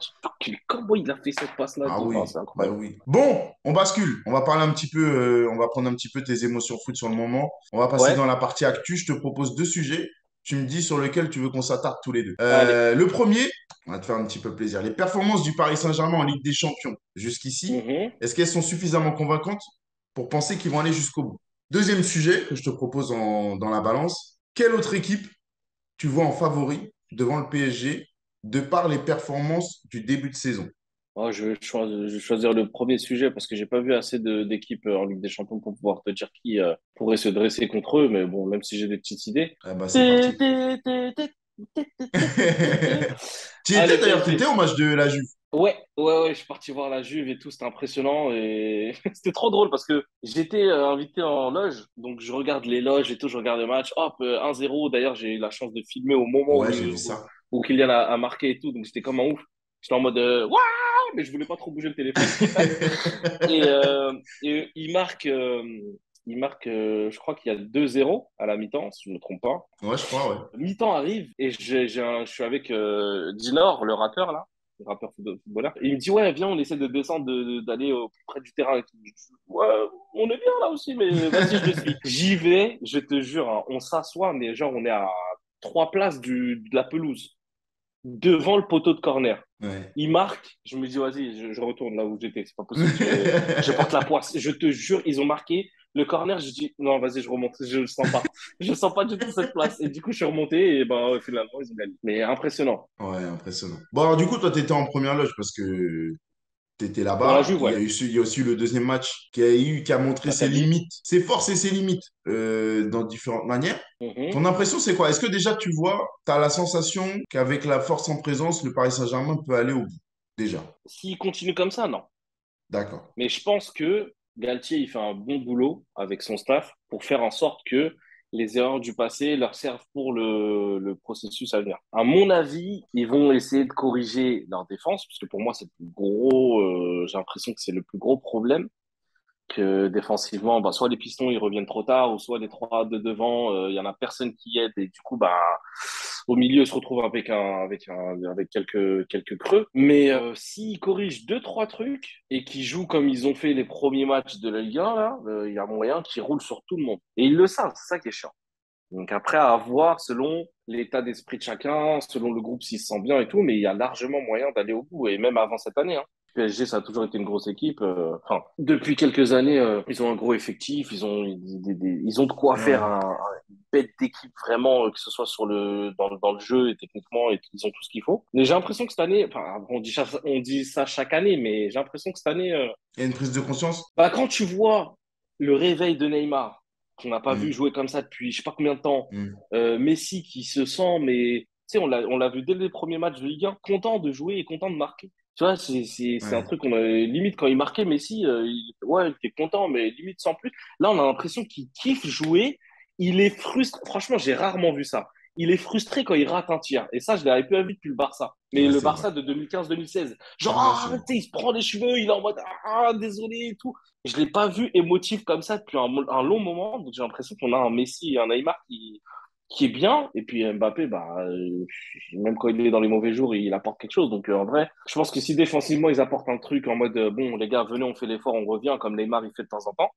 comment il a fait cette passe-là? Ah Non, oui, c'est bah incroyable. oui. Bon, on bascule. On va parler un petit peu, on va prendre un petit peu tes émotions foot sur le moment. On va passer dans Ouais, la partie actu. Je te propose deux sujets. Tu me dis sur lequel tu veux qu'on s'attarde tous les deux. allez. Le premier, on va te faire un petit peu plaisir. Les performances du Paris Saint-Germain en Ligue des Champions jusqu'ici, Mhm. est-ce qu'elles sont suffisamment convaincantes pour penser qu'ils vont aller jusqu'au bout? Deuxième sujet que je te propose dans la balance. Quelle autre équipe tu vois en favori devant le PSG de par les performances du début de saison? Oh, je vais choisir le premier sujet parce que j'ai pas vu assez d'équipes en Ligue des Champions pour pouvoir te dire qui pourrait se dresser contre eux. Mais bon, même si j'ai des petites idées. Ah bah c'est Té, parti. té, té, té, té, té, té, té, té. Tu étais Allez, d'ailleurs, tu étais PSG. au match de la Juve. Ouais, je suis parti voir la Juve et tout, c'était impressionnant et c'était trop drôle parce que j'étais invité en loge, donc je regarde les loges et tout, je regarde le match, hop, 1-0. D'ailleurs, j'ai eu la chance de filmer au moment Ouais, j'ai vu ça. où Kylian a marqué et tout, donc j'étais comme un ouf. J'étais en mode, waouh! mais je voulais pas trop bouger le téléphone. Et, euh, et il marque je crois qu'il y a 2-0 à la mi-temps, si je ne me trompe pas. Ouais, je crois, ouais. Mi-temps arrive et je suis avec Dinor, le rappeur là, le rappeur footballeur. Et il me dit, ouais, viens, on essaie de descendre, d'aller près du terrain. Et tout. Je dis, ouais, on est bien là aussi, mais vas-y, je le suis. J'y vais, je te jure, hein, on s'assoit, mais genre, on est à 3 places de la pelouse, devant le poteau de corner. Ouais. Il marque, je me dis, vas-y, je retourne là où j'étais, c'est pas possible, je porte la poisse. Je te jure, ils ont marqué le corner, je dis, non, vas-y, je remonte, je le sens pas. Je sens pas du tout cette place. Et du coup, je suis remonté et ben, finalement, ils ont gagné. Mais impressionnant. Ouais, impressionnant. Bon, alors du coup, toi, tu étais en première loge parce que tu étais Dans la là-bas. Juve, ouais. Il y a aussi eu le deuxième match qui a montré ses Maccabi. limites, ses forces et ses limites dans différentes manières. Mhm. Ton impression, c'est quoi? Est-ce que déjà, tu vois, tu as la sensation qu'avec la force en présence, le Paris Saint-Germain peut aller au bout? Déjà. S'il continue comme ça, non. D'accord. Mais je pense que Galtier, il fait un bon boulot avec son staff pour faire en sorte que les erreurs du passé leur servent pour le processus à venir. À mon avis, ils vont essayer de corriger leur défense, parce que pour moi, c'est le plus gros, j'ai l'impression que c'est le plus gros problème. Que défensivement, bah, soit les pistons ils reviennent trop tard, ou soit les trois de devant, il y en a personne qui aide et du coup bah au milieu ils se retrouvent avec quelques creux. Mais s'ils corrigent deux trois trucs et qu'ils jouent comme ils ont fait les premiers matchs de la Ligue 1 là, il y a moyen qu'ils roulent sur tout le monde. Et ils le savent, c'est ça qui est chiant. Donc après, à voir selon l'état d'esprit de chacun, selon le groupe s'il se sent bien et tout, mais il y a largement moyen d'aller au bout, et même avant cette année. Hein. PSG, ça a toujours été une grosse équipe. Enfin, depuis quelques années, ils ont un gros effectif, ils ont de quoi faire Ouais. une bête d'équipe vraiment, que ce soit dans le jeu et techniquement, et ils ont tout ce qu'il faut. Mais j'ai l'impression que cette année, enfin, on dit ça chaque année, mais j'ai l'impression que cette année, Il y a une prise de conscience? bah, quand tu vois le réveil de Neymar, qu'on n'a pas vu Hmm, jouer comme ça depuis je sais pas combien de temps, hmm. Messi qui se sent, mais tu sais, on l'a vu dès les premiers matchs de Ligue 1, content de jouer et content de marquer. Tu vois, c'est un Ouais. truc qu'on a limite quand il marquait Messi, ouais, il était content, mais limite sans plus. Là, on a l'impression qu'il kiffe jouer. Il est frustré. Franchement, j'ai rarement vu ça. Il est frustré quand il rate un tir. Et ça, je l'avais plus vu depuis le Barça. Mais Ouais, le c'est vrai. Barça de 2015-2016. Genre, Ouais, c'est ah, vrai. tu sais, il se prend les cheveux, il est en mode, ah, désolé et tout. Je l'ai pas vu émotif comme ça depuis un long moment. Donc j'ai l'impression qu'on a un Messi et un Neymar qui est bien. Et puis Mbappé, bah, même quand il est dans les mauvais jours, il apporte quelque chose. Donc en vrai, je pense que si défensivement ils apportent un truc en mode bon les gars, venez, on fait l'effort, on revient comme Neymar il fait de temps en temps.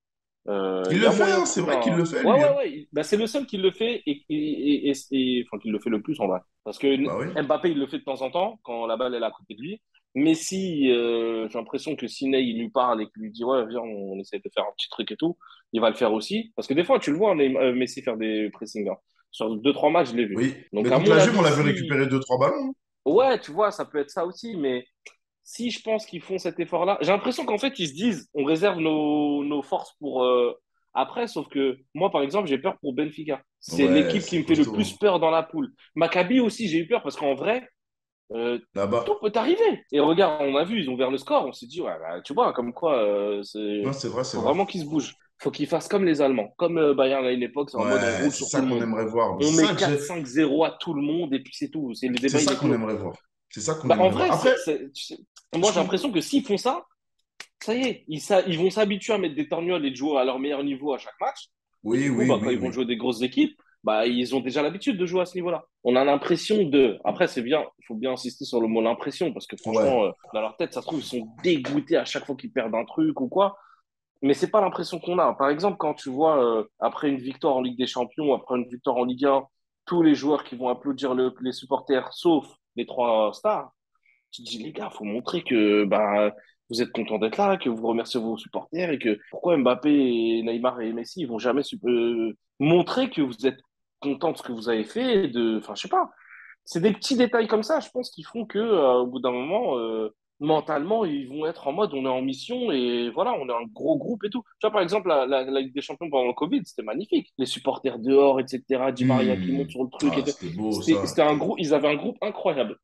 Il Il y le a fait, moyen de hein, c'est trouver vrai qu'il un. le fait, Ouais, lui, ouais, hein. ouais. Bah, c'est le seul qui le fait enfin, qui le fait le plus en vrai. Parce que Bah oui. Mbappé, il le fait de temps en temps quand la balle est là à côté de lui. Mais si j'ai l'impression que si Ney il lui parle et qu'il lui dit ouais, viens, on essaie de faire un petit truc et tout, il va le faire aussi. Parce que des fois, tu le vois, Messi faire des pressings. Hein. Sur deux, trois matchs, je l'ai vu. Oui. Mais Donc, à contre mon la Juve, on avis, l'a vu si. récupérer deux, trois ballons, hein. Ouais, tu vois, ça peut être ça aussi. Mais si je pense qu'ils font cet effort-là, j'ai l'impression qu'en fait, ils se disent, on réserve nos forces pour après, sauf que moi, par exemple, j'ai peur pour Benfica. C'est Ouais, l'équipe qui c'est me fait le costaud, plus hein. peur dans la poule. Maccabi aussi, j'ai eu peur parce qu'en vrai, euh, Là-bas. tout peut arriver. Et regarde, on a vu, ils ont ouvert le score, on s'est dit, ouais, bah, tu vois, comme quoi, Non, c'est vrai, c'est faut vrai. vraiment qu'ils se bougent. Faut qu'ils fassent comme les Allemands, comme Bayern à une époque, c'est en mode on Ouais, roule c'est sur ça tout le qu'on monde. aimerait voir. On met 4-5-0 à tout le monde et puis c'est tout. C'est le C'est débat, il ça est qu'on clos. aimerait voir. C'est ça qu'on Bah, en aimerait voir. vrai, Après, tu sais, moi je j'ai comprends. l'impression que s'ils font ça, ça y est, ils vont s'habituer à mettre des torgnoles et de jouer à leur meilleur niveau à chaque match. Et Oui, du coup, oui, bah, quand oui, ils vont oui. jouer des grosses équipes, bah, ils ont déjà l'habitude de jouer à ce niveau-là. On a l'impression de. Après, c'est bien, il faut bien insister sur le mot l'impression, parce que Ouais. franchement, dans leur tête, ça se trouve, ils sont dégoûtés à chaque fois qu'ils perdent un truc ou quoi. Mais c'est pas l'impression qu'on a. Par exemple, quand tu vois, après une victoire en Ligue des Champions, après une victoire en Ligue 1, tous les joueurs qui vont applaudir les supporters, sauf les trois stars, tu te dis, les gars, faut montrer que bah, vous êtes contents d'être là, que vous remerciez vos supporters et que pourquoi Mbappé et Neymar et Messi, ils vont jamais montrer que vous êtes contents de ce que vous avez fait, enfin, je sais pas. C'est des petits détails comme ça, je pense, qui font que, au bout d'un moment, mentalement, ils vont être en mode, on est en mission et voilà, on est un gros groupe et tout. Tu vois, par exemple, la Ligue des Champions pendant le Covid, c'était magnifique. Les supporters dehors, etc. Di Maria qui Hmm. monte sur le truc et Ah, tout. c'était beau, ça. C'était un groupe, ils avaient un groupe incroyable.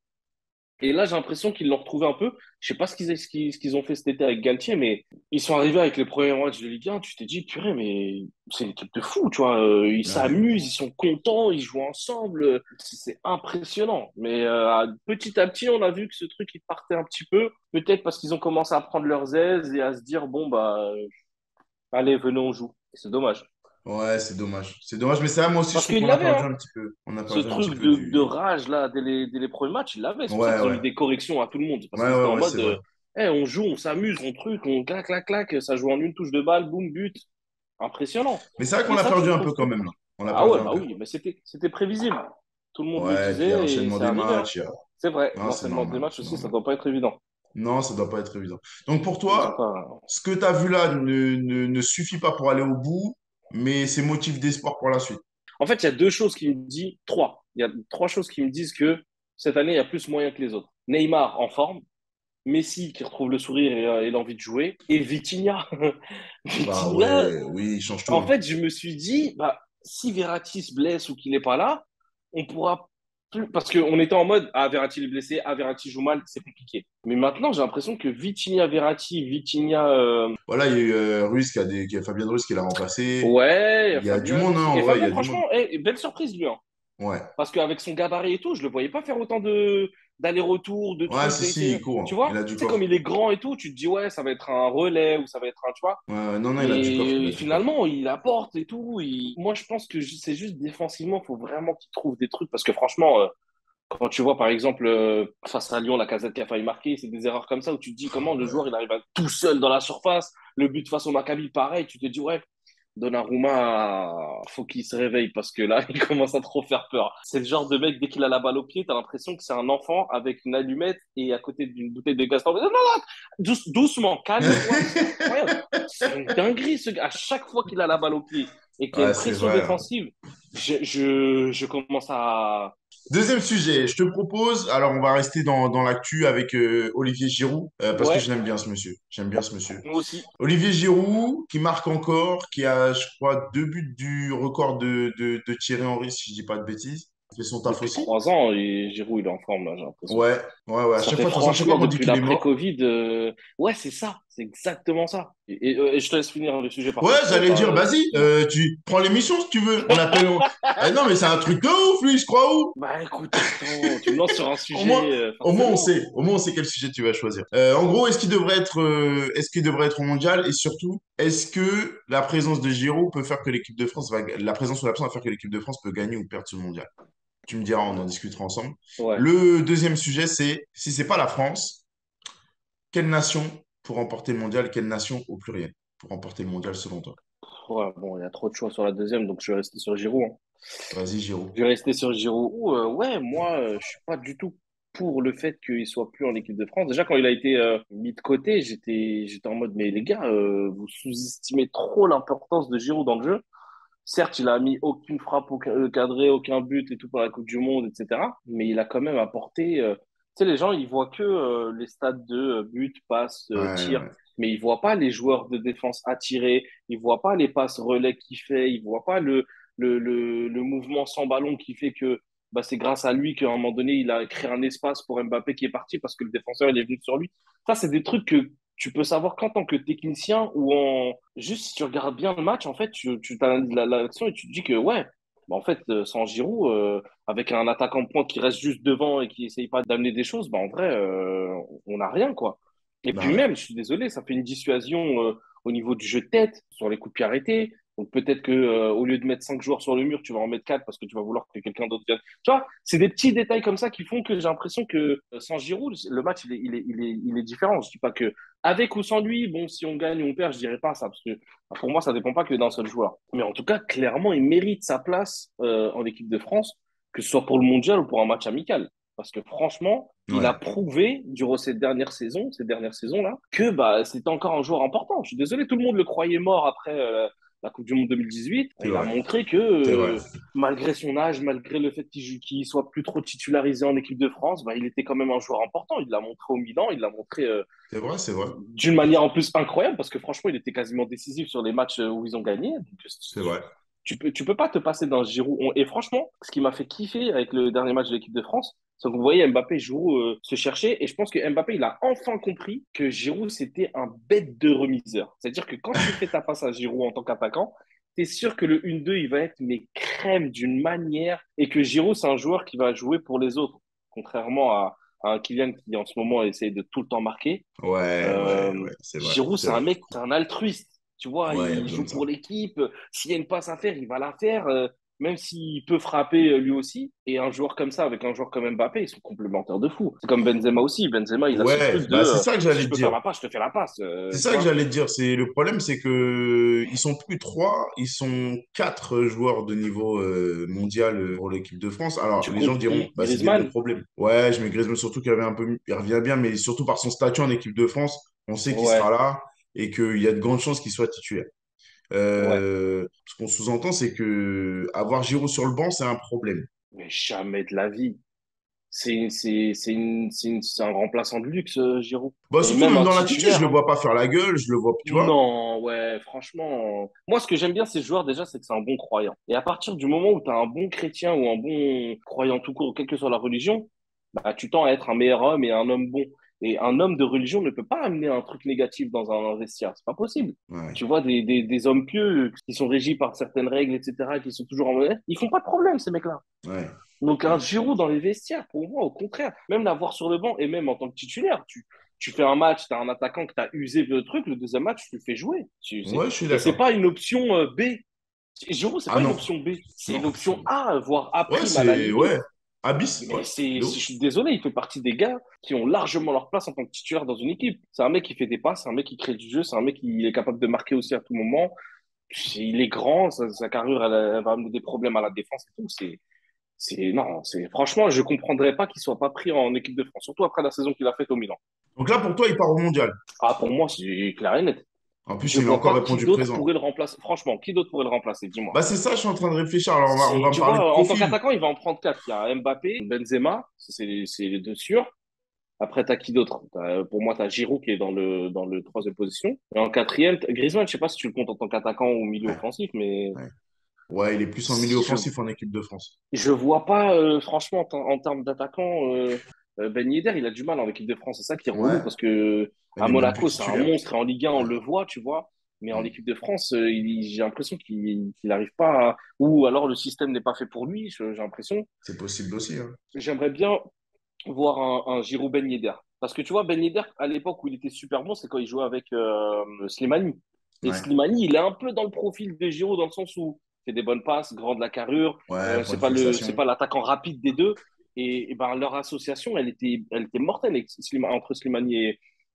Et là, j'ai l'impression qu'ils l'ont retrouvé un peu. Je sais pas ce qu'ils ont fait cet été avec Galtier, mais ils sont arrivés avec les premiers matchs de Ligue 1. Tu t'es dit, purée, mais c'est une équipe de fou, tu vois. Ils Ouais. s'amusent, ils sont contents, ils jouent ensemble. C'est impressionnant. Mais petit à petit, on a vu que ce truc, il partait un petit peu. Peut-être parce qu'ils ont commencé à prendre leurs aises et à se dire, bon, bah, allez, venez, on joue. Et c'est dommage. Ouais, c'est dommage. C'est dommage, mais c'est là, moi aussi, je Parce trouve qu'il qu'on a l'avait, perdu hein. un petit peu. On a Ce perdu un petit truc peu de du. rage, là, dès les premiers matchs, ils l'avaient. C'est pour ça Ouais, qu'ils ont ouais. mis des corrections à tout le monde. Parce Ouais, qu'ils étaient ouais, en ouais, c'est mode, vrai. on joue, on s'amuse, on truc, on clac, clac, clac. Ça joue en une touche de balle, boum, but. Impressionnant. Mais c'est vrai qu'on Et a ça, tu perdu le un peu quand retrouves. même, là. On a Ah perdu ouais, un bah peu. oui, mais c'était prévisible. Tout le monde le Ouais, et puis il y a disait et l'enchaînement c'est des arrivé, hein. matchs. C'est vrai, Non, c'est l'enchaînement des normal, matchs c'est aussi, ça normal. doit pas être évident. Non, ça doit pas être évident. Donc pour Ils ont toi, pas... ce que tu as vu là ne suffit pas pour aller au bout, mais c'est motif d'espoir pour la suite. En fait, il y a deux choses qui me disent, trois. Il y a trois choses qui me disent que cette année, il y a plus moyen que les autres. Neymar en forme, Messi qui retrouve le sourire et l'envie de jouer, et Vitinha. Bah Vitinha, ouais, oui, il change tout, en hein. fait, je me suis dit, bah, si Verratti se blesse ou qu'il n'est pas là, on pourra plus. Parce qu'on était en mode, ah, Verratti est blessé, ah, Verratti joue mal, c'est compliqué. Mais maintenant, j'ai l'impression que Vitinha, Verratti, Vitinha, Voilà, il y a eu Ruiz Fabien Ruiz qui l'a remplacé. ouais, Il y a du Fabien monde, hein, aussi. en Et vrai, il y Fabien, a du monde. franchement, belle surprise, lui, hein. Ouais. Parce qu'avec son gabarit et tout, je le voyais pas faire autant d'aller-retour, de Ouais, trucs, si, si, d'essayer. il court, Tu hein. Il vois, a du tu sais, comme corps. il est grand et tout, tu te dis, ouais, ça va être un relais ou ça va être un, tu vois. Ouais, ouais, non, non, il a du corps, il a Mais du corps. finalement, il apporte et tout. Moi, je pense que c'est juste défensivement, il faut vraiment qu'il trouve des trucs. Parce que franchement, quand tu vois, par exemple, face à Lyon, la Casette qui a failli marquer, c'est des erreurs comme ça où tu te dis comment le joueur il arrive à être tout seul dans la surface. Le but face au Maccabi, pareil, tu te dis, ouais, Donnarumma, faut qu'il se réveille parce que là, il commence à trop faire peur. C'est le genre de mec, dès qu'il a la balle au pied, t'as l'impression que c'est un enfant avec une allumette et à côté d'une bouteille de gaz. Non, non, non, doucement, calme-toi. C'est incroyable. C'est une dinguerie, ce gars. À chaque fois qu'il a la balle au pied et qu'il y a Ouais, une c'est pression vrai, hein. défensive, je commence à... Deuxième sujet, je te propose, alors on va rester dans l'actu avec Olivier Giroud, parce que Ouais, je l'aime bien ce monsieur. J'aime bien ce monsieur. moi aussi. Olivier Giroud, qui marque encore, qui a, je crois, deux buts du record de Thierry Henry, si je dis pas de bêtises. Il fait son taf Depuis aussi. 3 ans, et Giroud, il est en forme, là, j'ai l'impression. Ouais, ouais, ouais. À Ça chaque fait fois, de toute façon, à chaque fois franchement qu'on dit depuis qu'il est mort. l'après-Covid. Ouais, c'est ça, c'est exactement ça. Et je te laisse finir le sujet par Ouais, contre. j'allais dire, vas-y, Excuse-moi. tu prends l'émission si tu veux. On appelle. Non, mais c'est un truc de ouf, lui, je crois où. Bah écoute, attends, tu me lances sur un Au moins, sujet, au moins, on forcément. sait. Au moins, on sait quel sujet tu vas choisir. En gros, est-ce qu'il devrait être au mondial? Et surtout, est-ce que la présence de Giroud peut faire que l'équipe de France la présence ou l'absence va faire que l'équipe de France peut gagner ou perdre ce mondial? Tu me diras, on en discutera ensemble. Ouais. Le deuxième sujet, c'est si c'est pas la France, quelle nation pour remporter le mondial? Quelle nation au pluriel pour remporter le mondial selon toi? Ouais, bon, il y a trop de choix sur la deuxième, donc je vais rester sur Giroud, hein. Vas-y, Giroud. Je vais rester sur Giroud. Ouais, moi, je suis pas du tout pour le fait qu'il soit plus en équipe de France. Déjà, quand il a été mis de côté, j'étais en mode, mais les gars, vous sous-estimez trop l'importance de Giroud dans le jeu. Certes, il a mis aucune frappe cadrée, aucun but et tout pour la Coupe du Monde, etc. Mais il a quand même apporté. Tu sais, les gens, ils voient que les stades de but, passe, Ouais, tir, ouais. mais ils voient pas les joueurs de défense attirés, ils voient pas les passes relais qu'il fait, ils voient pas le mouvement sans ballon qui fait que bah, c'est grâce à lui qu'à un moment donné, il a créé un espace pour Mbappé qui est parti parce que le défenseur il est venu sur lui. Ça, c'est des trucs que tu peux savoir qu'en tant que technicien ou en juste si tu regardes bien le match, en fait, tu analyses l'action et tu te dis que ouais, bah, en fait, sans Giroud, avec un attaquant de pointe qui reste juste devant et qui essaye pas d'amener des choses, bah en vrai, on n'a rien quoi. Et Bah puis ouais. même, je suis désolé, ça fait une dissuasion au niveau du jeu de tête sur les coups de pied arrêtés. Donc peut-être que au lieu de mettre 5 joueurs sur le mur, tu vas en mettre 4 parce que tu vas vouloir que quelqu'un d'autre vienne. Tu vois, c'est des petits détails comme ça qui font que j'ai l'impression que sans Giroud, le match il est différent. Je dis pas que avec ou sans lui, bon, si on gagne ou on perd, je dirais pas ça parce que pour moi, ça dépend pas que d'un seul joueur. Mais en tout cas, clairement, il mérite sa place en équipe de France, que ce soit pour le mondial ou pour un match amical. Parce que franchement, il a Ouais. prouvé durant ces dernières saisons-là, que bah, c'était encore un joueur important. Je suis désolé, tout le monde le croyait mort après la Coupe du Monde 2018. C'est Il a vrai. montré que C'est vrai. malgré son âge, malgré le fait qu'il soit plus trop titularisé en équipe de France, bah, il était quand même un joueur important. Il l'a montré au Milan, il l'a montré C'est vrai, c'est vrai. d'une manière en plus incroyable parce que franchement, il était quasiment décisif sur les matchs où ils ont gagné. Donc, C'est vrai. tu peux pas te passer d'un Giroud. Et franchement, ce qui m'a fait kiffer avec le dernier match de l'équipe de France, Donc, vous voyez Mbappé, Giroud se chercher. Et je pense que Mbappé, il a enfin compris que Giroud, c'était un bête de remiseur. C'est-à-dire que quand tu fais ta passe à Giroud en tant qu'attaquant, t'es sûr que le 1-2, il va être mais crème d'une manière. Et que Giroud, c'est un joueur qui va jouer pour les autres. Contrairement à un Kylian qui, en ce moment, essaie de tout le temps marquer. Ouais, ouais, Euh, ouais, c'est vrai, Giroud, c'est c'est un vrai. mec, c'est un altruiste. Tu vois, Ouais, il y a il besoin joue de ça. pour l'équipe. S'il y a une passe à faire, il va la faire, même s'il peut frapper lui aussi. Et un joueur comme ça, avec un joueur comme Mbappé, ils sont complémentaires de fou. C'est comme Benzema aussi. Benzema, il a ce Ouais, truc de bah c'est ça que si j'allais je te peux faire dire. la passe, je te fais la passe. C'est Tu ça que vois, j'allais te dire. C'est le problème, c'est que ils sont plus trois, ils sont quatre joueurs de niveau mondial pour l'équipe de France. Alors tu les gens comptes diront, qui? bah c'est bien le Griezmann? problème. Ouais, je mets Griezmann surtout qu'il avait un peu, il revient bien, mais surtout par son statut en équipe de France, on sait qu'il sera Ouais, là et qu'il y a de grandes chances qu'il soit titulaire. ouais. Ce qu'on sous-entend, c'est que avoir Giroud sur le banc, c'est un problème. Mais jamais de la vie. C'est un remplaçant de luxe, Giroud. Bah, Et surtout même même un dans l'attitude, je titulaire, le hein. vois pas faire la gueule, je le vois, tu vois. Non, ouais, franchement. Moi, ce que j'aime bien ces joueurs, déjà, c'est que c'est un bon croyant. Et à partir du moment où tu as un bon chrétien ou un bon croyant tout court, quelle que soit la religion, bah, tu tends à être un meilleur homme et un homme bon. Et un homme de religion ne peut pas amener un truc négatif dans un vestiaire. C'est pas possible. Ouais, Tu vois, des hommes pieux qui sont régis par certaines règles, etc., qui sont toujours en monnaie, ils font pas de problème, ces mecs-là. ouais, Donc, un ouais. Giroud dans les vestiaires, pour moi, au contraire, même l'avoir sur le banc et même en tant que titulaire, tu fais un match, tu as un attaquant que tu as usé le truc, le deuxième match, tu le fais jouer. Ouais, je suis Et c'est d'accord. pas une option B. Giroud, c'est Ah pas une non, option B, c'est une non. option A, voire A Ouais, prime à la c'est, limite. ouais, Abyss, Mais ouais, de je ouf. suis désolé, il fait partie des gars qui ont largement leur place en tant que titulaire dans une équipe. C'est un mec qui fait des passes, c'est un mec qui crée du jeu, c'est un mec qui est capable de marquer aussi à tout moment. Il est grand, sa carrure, elle va amener des problèmes à la défense et tout. Non, franchement, je comprendrais pas qu'il soit pas pris en équipe de France, surtout après la saison qu'il a faite au Milan. Donc là, pour toi, il part au mondial. Ah, pour moi, c'est clair et net. En plus, Je il a vois encore pas qui répondu d'autre présent. pourrait le remplacer. Franchement, qui d'autre pourrait le remplacer, dis-moi. Bah, c'est ça, je suis en train de réfléchir. Alors, on va me Tu parler de vois, en tant profil. qu'attaquant, il va en prendre quatre. Il y a Mbappé, Benzema, c'est les deux sûrs. Après, t'as qui d'autre? Pour moi, t'as Giroud qui est dans le troisième position. Et en quatrième, Griezmann, je sais pas si tu le comptes en tant qu'attaquant ou milieu Ouais, offensif, mais ouais. Ouais, il est plus en milieu je offensif en équipe de France. je vois pas, franchement, en termes d'attaquant, Ben Yedder, il a du mal en équipe de France. C'est ça qui est relou Ouais, parce que il à est même plus Monaco, c'est un titulaire. monstre et en Ligue 1, on Ouais. le voit, tu vois. Mais en Mm. équipe de France, j'ai l'impression qu'il n'arrive pas à... Ou alors le système n'est pas fait pour lui, j'ai l'impression. C'est possible aussi, hein. J'aimerais bien voir un Giroud Ben Yedder. Parce que tu vois, Ben Yedder, à l'époque où il était super bon, c'est quand il jouait avec Slimani. Et Ouais, Slimani, il est un peu dans le profil de Giroud dans le sens où il fait des bonnes passes, grand de la carrure, ouais, point de c'est fixation. pas l'attaquant rapide des deux. Et ben, leur association, elle était mortelle entre Slimani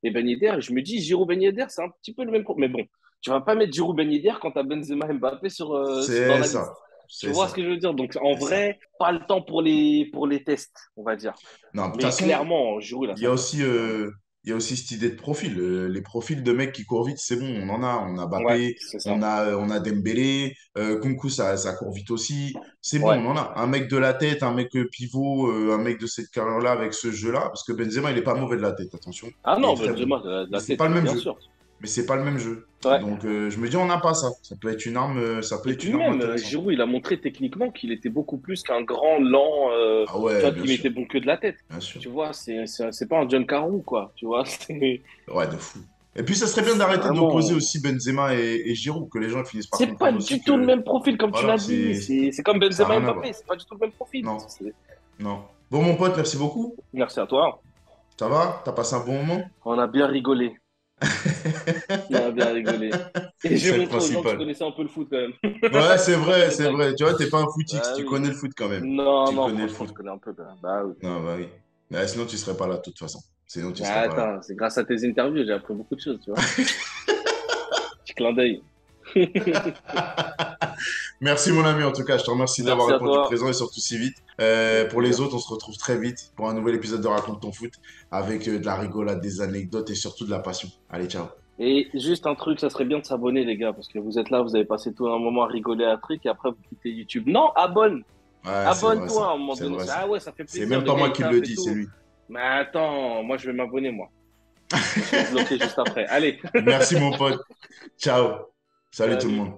et Ben Yedder. Et je me dis, Giroud Ben Yedder, c'est un petit peu le même. Mais bon, tu vas pas mettre Giroud Ben Yedder quand tu as Benzema et Mbappé dans C'est la ça, liste. Tu c'est vois ce ça, que je veux dire? Donc, en c'est ça. vrai, pas le temps pour les tests, on va dire. Non, de toute Mais façon, clairement, Giroud, il a il y sa a place. aussi, Clairement. il y a aussi cette idée de profil. Les profils de mecs qui courent vite, c'est bon, on en a. On a Ouais, Mbappé, c'est ça. on a Dembélé, Kunku, ça court vite aussi. C'est bon, Ouais. on en a. Un mec de la tête, un mec pivot, un mec de cette carrière-là avec ce jeu-là, parce que Benzema, il est pas mauvais de la tête, attention. Ah Il non, est très bon. Benzema, de Mais la c'est tête, pas le mais même bien jeu. sûr. Mais c'est pas le même jeu. Ouais. Donc, je me dis, on n'a pas ça. Ça peut être une arme, ça peut Et être puis une arme même, intéressante. Giroud, il a montré techniquement qu'il était beaucoup plus qu'un grand lent, Ah tu ouais, vois, bien qui sûr, mettait bon que de la tête. bien sûr. Tu vois, c'est pas un John Carew, quoi. Tu vois, Ouais, de fou. Et puis, ça serait bien c'est d'arrêter d'opposer vraiment. aussi Benzema et Giroud, que les gens finissent par C'est pas comprendre aussi du tout le que, même profil, comme tu voilà, l'as dit. C'est comme ça n'a Benzema et rien à voir. Mbappé, c'est pas du tout le même profil. Non, non. Bon, mon pote, merci beaucoup. Merci à toi. Ça va? T'as passé un bon moment? On a bien rigolé. On a bien rigolé. Et j'ai C'est le montré aux gens que je principal. connaissais un peu le foot quand même. Ouais, c'est J'ai pas fait vrai, des c'est blagues. vrai. Tu vois, t'es pas un footix, Bah tu oui. connais le foot quand même. Non, Tu non, connais le franchement, foot. je connais un peu quand même. Bah oui. Non, bah oui. Mais sinon, tu serais pas là, de toute façon. Sinon, tu Ah, serais pas là. attends, c'est grâce à tes interviews, j'ai appris beaucoup de choses, tu vois. Petit clin d'œil. Merci, mon ami, en tout cas. Je te remercie d'avoir Merci à répondu toi. présent et surtout si vite. Avec Pour les plaisir. autres, on se retrouve très vite pour un nouvel épisode de Raconte ton foot avec de la rigolade, des anecdotes et surtout de la passion. Allez, ciao. Et juste un truc, ça serait bien de s'abonner, les gars, parce que vous êtes là, vous avez passé tout un moment à rigoler à un truc et après vous quittez YouTube. Non, Ouais, c'est vrai ça. Abonne-toi à un moment C'est donné. vrai ça. Ah ouais, ça fait C'est plaisir, même le pas gars moi il qui le taffe et dis, c'est tout. lui. Mais attends, moi je vais m'abonner, moi. Je vais te bloquer juste après. Allez, Merci, mon pote. Ciao. Salut tout le salut. monde.